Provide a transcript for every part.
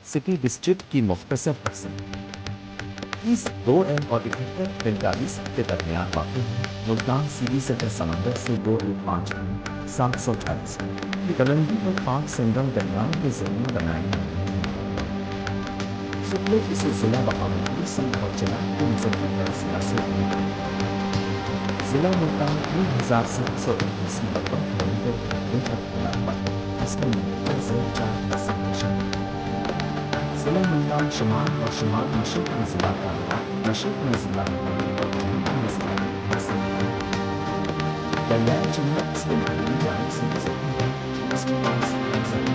City district کی مختصر تقسیم 2 اور 41 کے درمیان واقع ہے۔ ملتان سیدھی سطح سمندر سے 215 740 کی بلندی پر 5 سنگم دریاؤں کے ذریعے بنائی گئی ہے۔ شکل اسے ضلع بہاولپور سے چلا کے مظفر نگر ضلع سے ضلع ملتان 3721 مربع کلومیٹر کے اطلاع پر اس کے مرکز سے 4 ضلع ملتان شمال اور شمال مشرق میں ضلع کالا، مشرق میں ضلع اور جنوب میں ضلع دریائے چنار اس کے مغربی جانب سے گزرتی ہے، اس کے پاس سٹی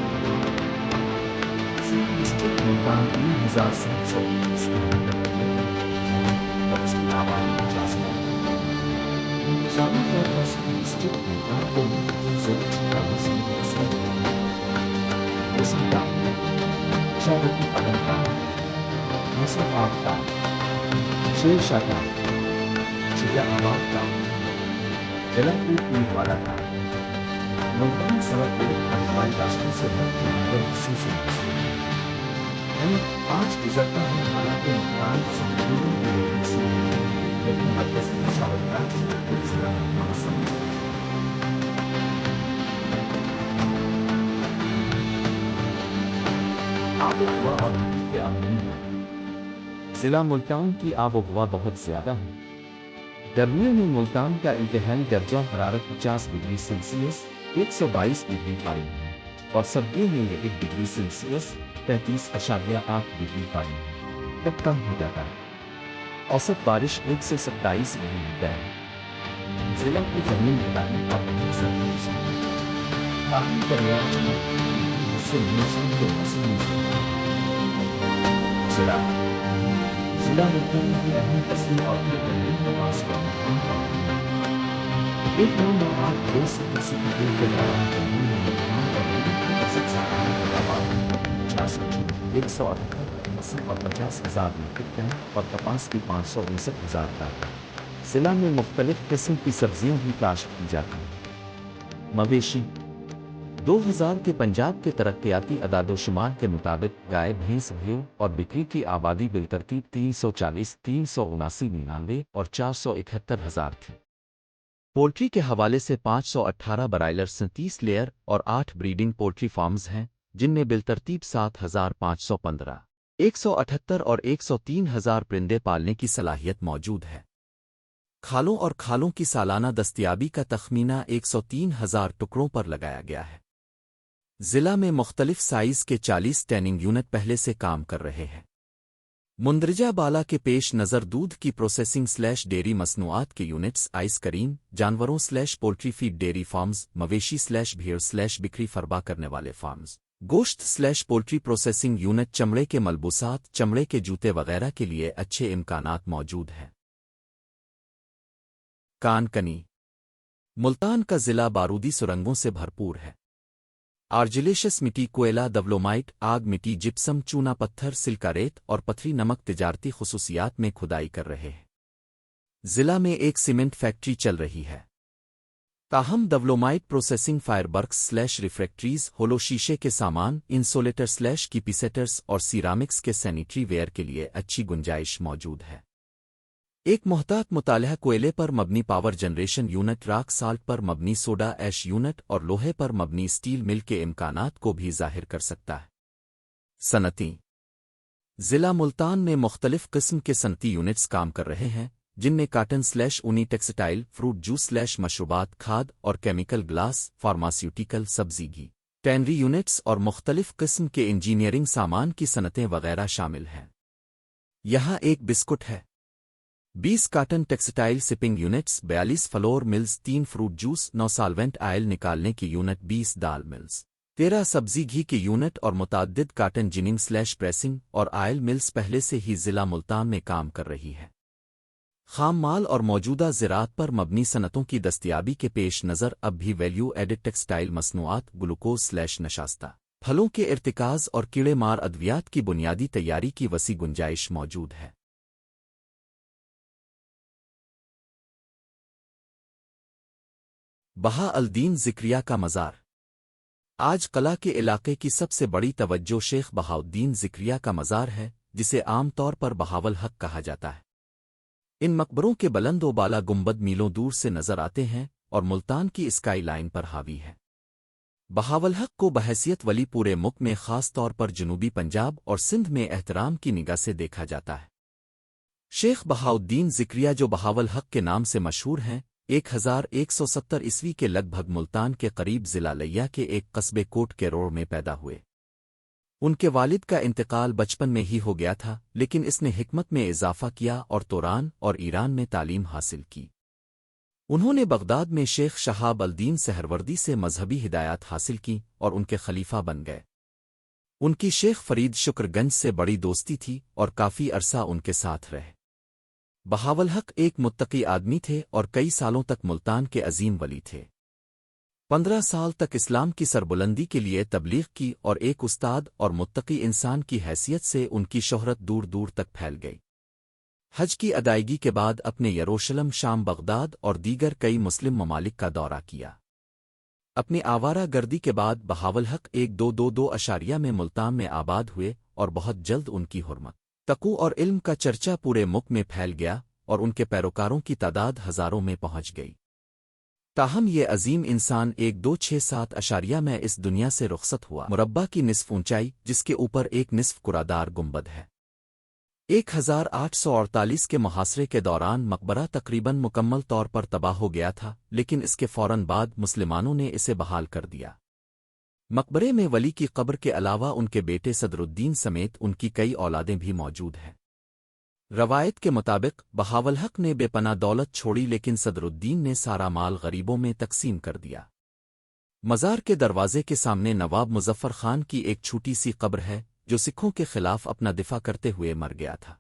ڈسٹرکٹ ملتان 3721 اور اس کی آبادی 50,000 انتظامی طور پر سٹی ڈسٹرکٹ ملتان کو منتقل ضلع چھیالیس میں تقسیم کیا ہے۔ اس کی شاہدی قدم کا مصرف آب کا شیر شاہ کا چڑیا آباد کا ضلع پیر والا کا ملتان سڑک کو ہماری راشٹر سے حصے سے آج گزرتا ہے، حالانکہ ملتان سمجھوڑوں کی وجہ سے لیکن مرکزی شہریات ضلع آب و ہوا اور مٹی کے آمدنی ضلع ملتان کی آب و ہوا بہت زیادہ ہے۔ گرمیوں میں ملتان کا انتہائی درجہ حرارت 50 ڈگری سیلسیس 122 ڈگری فارنہائٹ اور سردیوں میں 1 ڈگری سیلسیس 33.8 ڈگری فارنہائٹ تک کم ہو جاتا ہے۔ اوسط بارش 1 سے 27 ملی میٹر ہے۔ ضلع کی زمین ملتانی اور بہت سرخیز ہے۔ کافی دریائے سے موسم کے موسم میں ضلع ملتان کی اہم فصلیں اور کپاس کا ایک نو نو آٹھ دو صفر صفر ایک کے دوران جنوبی میں ملتان اور دلی کی اوسط سالانہ پیداوار 1,178 اور 50,000 میٹرک ٹن اور کپاس کی 559,000 ٹن۔ ضلع میں مختلف قسم کی سبزیاں بھی کاشت کی جاتی ہیں۔ مویشی 2000 کے پنجاب کے ترقیاتی اعداد و شمار کے مطابق گائے، بھینس، بھیڑ اور بکری کی آبادی بالترتیب 340، 379 اور 471 ہزار تھی۔ پولٹری کے حوالے سے 518 برائلر 37 لیئر اور 8 بریڈنگ پولٹری فارمز ہیں، جن میں بالترتیب 7515، 178 اور 103 ہزار پرندے پالنے کی صلاحیت موجود ہے۔ کھالوں اور کھالوں کی سالانہ دستیابی کا تخمینہ 103 ہزار ٹکڑوں پر لگایا گیا ہے۔ ضلع میں مختلف سائز کے 40 ٹیننگ یونٹ پہلے سے کام کر رہے ہیں۔ مندرجہ بالا کے پیش نظر دودھ کی پروسیسنگ ڈیری مصنوعات کے یونٹس، آئس کریم، جانوروں پولٹری فیڈ ڈیری فارمز، مویشی بھیڑ بکری فربا کرنے والے فارمز، گوشت پولٹری پروسیسنگ یونٹ، چمڑے کے ملبوسات، چمڑے کے جوتے وغیرہ کے لیے اچھے امکانات موجود ہیں۔ کان کنی ملتان کا ضلع بارودی سرنگوں سے بھرپور ہے۔ آرجلیشس مٹی، کوئلہ، دولومائٹ، آگ مٹی، جپسم، چونا پتھر، سلکا ریت اور پتھری نمک تجارتی خصوصیات میں کھدائی کر رہے ہیں۔ ضلع میں ایک سیمنٹ فیکٹری چل رہی ہے۔ تاہم دولومائٹ پروسیسنگ فائر برکس ریفریکٹریز، ہولو شیشے کے سامان، انسولیٹر کیپیسیٹرز اور سیرامکس کے سینیٹری ویئر کے لیے اچھی گنجائش موجود ہے۔ ایک محتاط مطالعہ کوئلے پر مبنی power generation unit, rock salt پر مبنی سوڈا ایش یونٹ اور لوہے پر مبنی اسٹیل مل کے امکانات کو بھی ظاہر کر سکتا ہے۔ صنعتیں ضلع ملتان میں مختلف قسم کے صنعتی یونٹس کام کر رہے ہیں، جن میں کاٹن اونی، ٹیکسٹائل، فروٹ جوس مشروبات، کھاد اور کیمیکل، گلاس، فارماسیوٹیکل، سبزی گھی، ٹینری یونٹس اور مختلف قسم کے انجینئرنگ سامان کی صنعتیں وغیرہ شامل ہیں۔ یہاں ایک بسکٹ ہے۔ 20 cotton textile shipping units, 42 flour mills, 3 fruit juice, 9 solvent oil نکالنے کی یونٹ، 20 دال ملز، 13 سبزی گھی کی یونٹ اور متعدد کاٹن جننگ پریسنگ اور آئل ملز پہلے سے ہی ضلع ملتان میں کام کر رہی ہے۔ خام مال اور موجودہ زراعت پر مبنی صنعتوں کی دستیابی کے پیش نظر اب بھی ویلیو ایڈڈ ٹیکسٹائل مصنوعات، گلوکوز نشاستہ، پھلوں کے ارتکاز اور کیڑے مار ادویات کی بنیادی تیاری کی وسیع گنجائش موجود ہے۔ بہا الدین زکریا کا مزار آج قلعہ کے علاقے کی سب سے بڑی توجہ شیخ بہاؤالدین ذکریہ کا مزار ہے، جسے عام طور پر بہاول حق کہا جاتا ہے۔ ان مقبروں کے بلند و بالا گنبد میلوں دور سے نظر آتے ہیں اور ملتان کی اسکائی لائن پر حاوی ہے۔ بہاول حق کو بحیثیت ولی پورے ملک میں خاص طور پر جنوبی پنجاب اور سندھ میں احترام کی نگاہ سے دیکھا جاتا ہے۔ شیخ بہاؤالدین ذکریہ جو بہاول حق کے نام سے مشہور ہیں، 1170 کے لگ بھگ ملتان کے قریب ضلع لیا کے ایک قصبے کوٹ کے روڑ میں پیدا ہوئے۔ ان کے والد کا انتقال بچپن میں ہی ہو گیا تھا، لیکن اس نے حکمت میں اضافہ کیا اور توران اور ایران میں تعلیم حاصل کی۔ انہوں نے بغداد میں شیخ شہاب الدین سہروردی سے مذہبی ہدایات حاصل کی اور ان کے خلیفہ بن گئے۔ ان کی شیخ فرید شکر گنج سے بڑی دوستی تھی اور کافی عرصہ ان کے ساتھ رہے۔ بہاول حق ایک متقی آدمی تھے اور کئی سالوں تک ملتان کے عظیم ولی تھے۔ 15 سال تک اسلام کی سربلندی کے لیے تبلیغ کی اور ایک استاد اور متقی انسان کی حیثیت سے ان کی شہرت دور دور تک پھیل گئی۔ حج کی ادائیگی کے بعد اپنے یروشلم، شام، بغداد اور دیگر کئی مسلم ممالک کا دورہ کیا۔ اپنی آوارہ گردی کے بعد بہاول حق 1222 میں ملتان میں آباد ہوئے اور بہت جلد ان کی حرمت، تقوی اور علم کا چرچا پورے ملک میں پھیل گیا اور ان کے پیروکاروں کی تعداد ہزاروں میں پہنچ گئی۔ تاہم یہ عظیم انسان 1267 میں اس دنیا سے رخصت ہوا۔ مربع کی نصف اونچائی، جس کے اوپر ایک نصف کرادار گنبد ہے۔ 1848 کے محاصرے کے دوران مقبرہ تقریباً مکمل طور پر تباہ ہو گیا تھا، لیکن اس کے فوراً بعد مسلمانوں نے اسے بحال کر دیا۔ مقبرے میں ولی کی قبر کے علاوہ ان کے بیٹے صدر الدین سمیت ان کی کئی اولادیں بھی موجود ہیں۔ روایت کے مطابق بہاول حق نے بے پناہ دولت چھوڑی، لیکن صدر الدین نے سارا مال غریبوں میں تقسیم کر دیا۔ مزار کے دروازے کے سامنے نواب مظفر خان کی ایک چھوٹی سی قبر ہے، جو سکھوں کے خلاف اپنا دفاع کرتے ہوئے مر گیا تھا۔